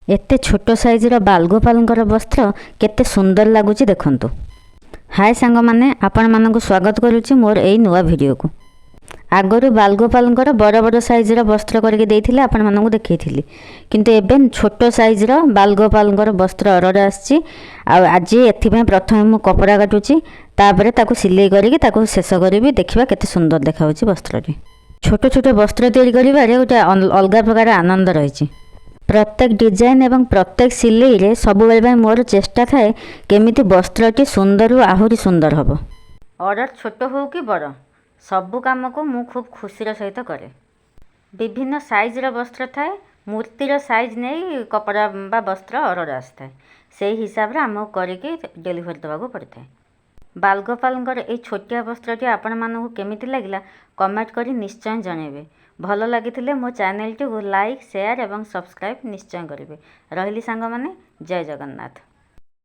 एते छोट साइजर बालगोपाल वस्त्र केते सुंदर लगुच देखंतु। हाय सांग माने आपण मानक स्वागत करुच्ची मोर एई नुआ वीडियो को। आगरू बालगोपाल बड़ बड़ साइजर वस्त्र करके देइथिले आपण मानक देखैथिली, किंतु एबे छोट साइजर बालगोपाल वस्त्र ऑर्डर आछि। आज एथिपे प्रथमे मु कपड़ा काटुची, तापरे ताकू सिलाई करिके ताकू शेष करिवि। देखिबा केते सुंदर देखाउची वस्त्रटी। छोट छोट वस्त्र तैयारी करिबारे गोटे अलगा प्रकार आनंद रहिछि। प्रत्येक डिजाइन एवं प्रत्येक सिलाई रे सब बेले मोर चेष्टा थाए केमिति वस्त्रटी सुंदर और आहुरी सुंदर हबो। ऑर्डर छोट हो कि बड़, सबु काम को मु खूब खुशीर सहित करे। विभिन्न साइजर वस्त्र थाए, मूर्तिर साइज नहीं कपड़ा बा वस्त्र ऑर्डर आसता, से हिसाब रे आमको करिके डेलीवरी देवाको पड़ता है। बालगोपाल ये छोटिया वस्त्रटी आपण मानक केमिति लागिला कमेंट करी निश्चय जनइबे। भल लगी मो चैनल टी लाइक शेयर एवं सब्सक्राइब निश्चय करेंगे। रही सांग माने, जय जगन्नाथ।